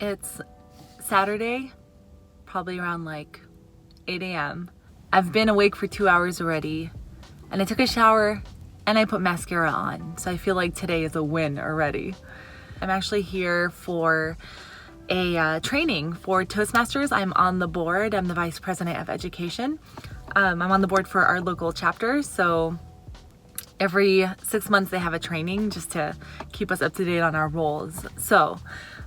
It's Saturday, probably around like 8 a.m. I've been awake for 2 hours already, and I took a shower and I put mascara on. So I feel like today is a win already. I'm actually here for a training for Toastmasters. I'm on the board. I'm the Vice President of Education. I'm on the board for our local chapter. So every 6 months they have a training just to keep us up to date on our roles. So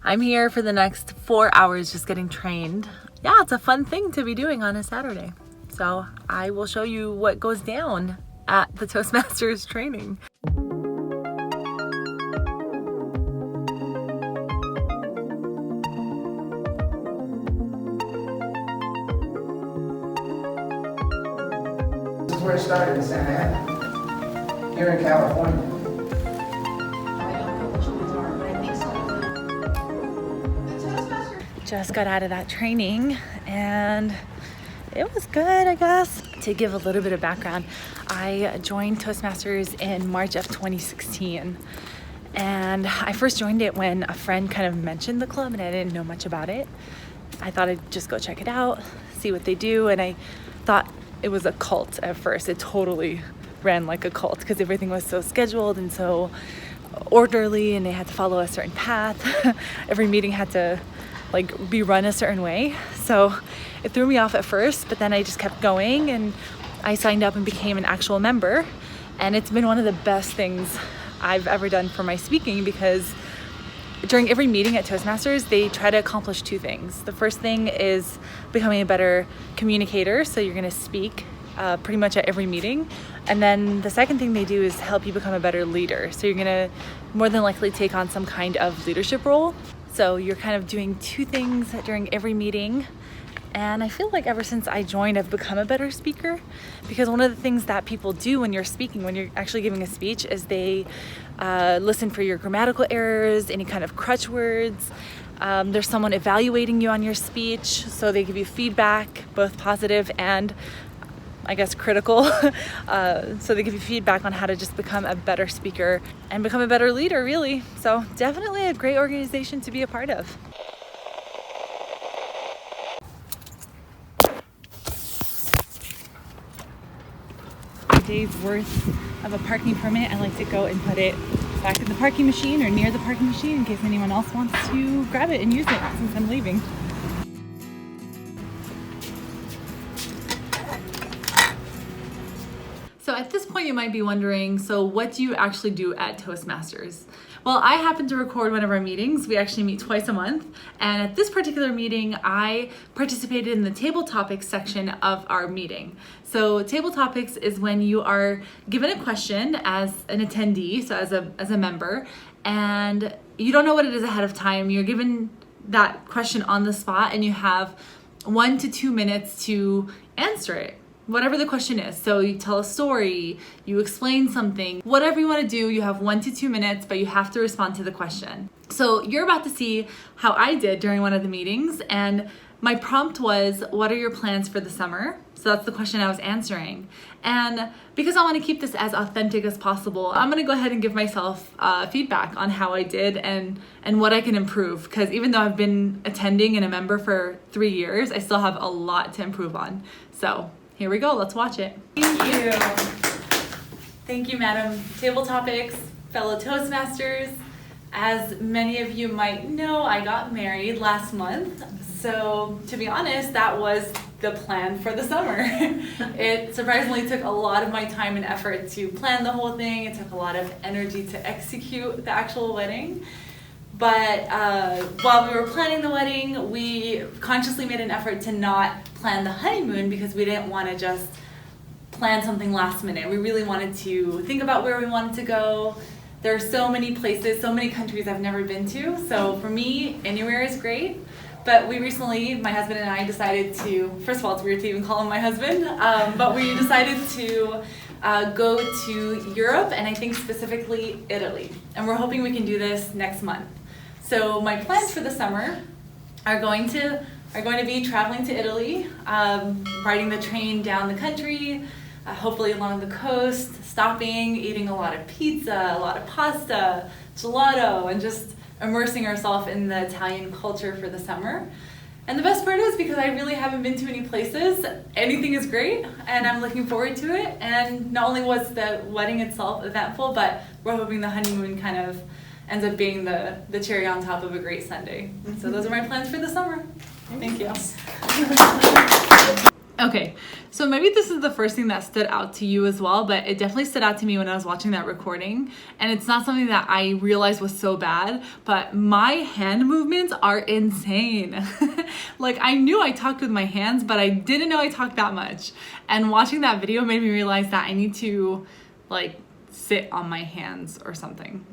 I'm here for the next 4 hours just getting trained. Yeah, it's a fun thing to be doing on a Saturday. So I will show you what goes down at the Toastmasters training. This is where it started in Santa Ana, here in California. Just got out of that training and it was good, I guess. To give a little bit of background, I joined Toastmasters in March of 2016. And I first joined it when a friend kind of mentioned the club and I didn't know much about it. I thought I'd just go check it out, see what they do. And I thought it was a cult at first. It totally ran like a cult because everything was so scheduled and so orderly and they had to follow a certain path. Every meeting had to be run a certain way. So it threw me off at first, but then I just kept going and I signed up and became an actual member. And it's been one of the best things I've ever done for my speaking because during every meeting at Toastmasters, they try to accomplish two things. The first thing is becoming a better communicator. So you're gonna speak pretty much at every meeting. And then the second thing they do is help you become a better leader. So you're gonna more than likely take on some kind of leadership role. So you're kind of doing two things during every meeting. And I feel like ever since I joined, I've become a better speaker because one of the things that people do when you're speaking, when you're actually giving a speech, is they listen for your grammatical errors, any kind of crutch words. There's someone evaluating you on your speech, so they give you feedback, both positive and I guess critical. So they give you feedback on how to just become a better speaker and become a better leader, really. So definitely a great organization to be a part of. A day's worth of a parking permit, I like to go and put it back in the parking machine or near the parking machine in case anyone else wants to grab it and use it since I'm leaving. So at this point you might be wondering, so what do you actually do at Toastmasters? Well, I happen to record one of our meetings. We actually meet twice a month. And at this particular meeting, I participated in the table topics section of our meeting. So table topics is when you are given a question as an attendee, so as a member, and you don't know what it is ahead of time. You're given that question on the spot and you have 1 to 2 minutes to answer it. Whatever the question is. So you tell a story, you explain something, whatever you want to do, you have 1 to 2 minutes, but you have to respond to the question. So you're about to see how I did during one of the meetings, and my prompt was, what are your plans for the summer? So that's the question I was answering. And because I want to keep this as authentic as possible, I'm going to go ahead and give myself feedback on how I did and what I can improve. Because even though I've been attending and a member for 3 years, I still have a lot to improve on. So here we go, let's watch it. Thank you. Thank you, Madam Table Topics, fellow Toastmasters. As many of you might know, I got married last month. So to be honest, that was the plan for the summer. It surprisingly took a lot of my time and effort to plan the whole thing. It took a lot of energy to execute the actual wedding. But while we were planning the wedding, we consciously made an effort to not plan the honeymoon because we didn't want to just plan something last minute. We really wanted to think about where we wanted to go. There are so many places, so many countries I've never been to. So for me, anywhere is great. But we recently, my husband and I decided to, first of all, it's weird to even call him my husband, but we decided to go to Europe and I think specifically Italy. And we're hoping we can do this next month. So my plans for the summer are going to be traveling to Italy, riding the train down the country, hopefully along the coast, stopping, eating a lot of pizza, a lot of pasta, gelato and just immersing ourselves in the Italian culture for the summer. And the best part is, because I really haven't been to any places, anything is great and I'm looking forward to it. And not only was the wedding itself eventful, but we're hoping the honeymoon kind of ends up being the cherry on top of a great Sunday. So those are my plans for the summer. Thank you. Okay, so maybe this is the first thing that stood out to you as well, but it definitely stood out to me when I was watching that recording. And it's not something that I realized was so bad, but my hand movements are insane. Like, I knew I talked with my hands, but I didn't know I talked that much. And watching that video made me realize that I need to like sit on my hands or something.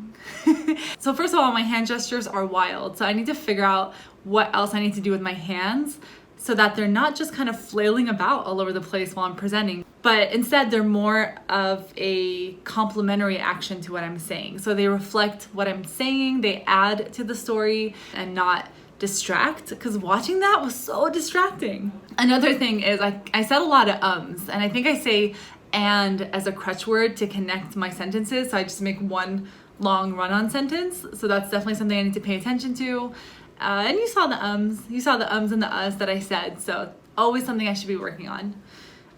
So first of all, my hand gestures are wild. So I need to figure out what else I need to do with my hands so that they're not just kind of flailing about all over the place while I'm presenting, but instead they're more of a complementary action to what I'm saying. So they reflect what I'm saying, they add to the story and not distract, because watching that was so distracting. Another thing is I said a lot of ums, and I think I say and as a crutch word to connect my sentences, so I just make one long run-on sentence. So that's definitely something I need to pay attention to. And you saw the ums and the uhs that I said, so always something I should be working on.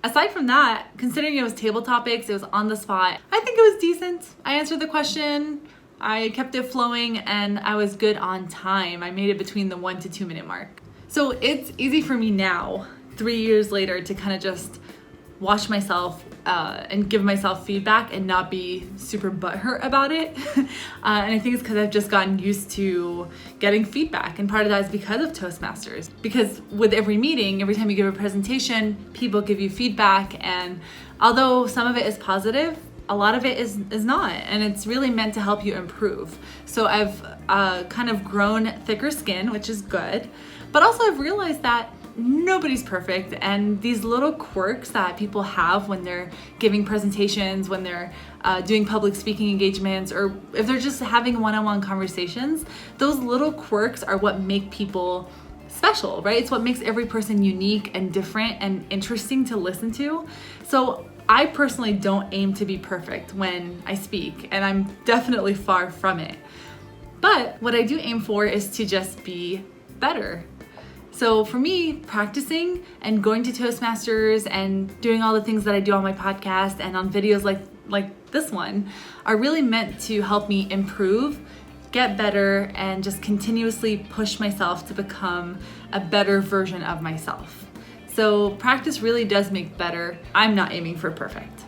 Aside from that, considering it was table topics, it was on the spot, I think it was decent. I answered the question, I kept it flowing, and I was good on time. I made it between the 1 to 2 minute mark. So it's easy for me now, 3 years later, to kind of just watch myself and give myself feedback and not be super butthurt about it. And I think it's because I've just gotten used to getting feedback. And part of that is because of Toastmasters. Because with every meeting, every time you give a presentation, people give you feedback. And although some of it is positive, a lot of it is not. And it's really meant to help you improve. So I've kind of grown thicker skin, which is good. But also I've realized that nobody's perfect, and these little quirks that people have when they're giving presentations, when they're doing public speaking engagements, or if they're just having one-on-one conversations, those little quirks are what make people special, right? It's what makes every person unique and different and interesting to listen to. So I personally don't aim to be perfect when I speak, and I'm definitely far from it. But what I do aim for is to just be better. So for me, practicing and going to Toastmasters and doing all the things that I do on my podcast and on videos like this one are really meant to help me improve, get better, and just continuously push myself to become a better version of myself. So practice really does make better. I'm not aiming for perfect.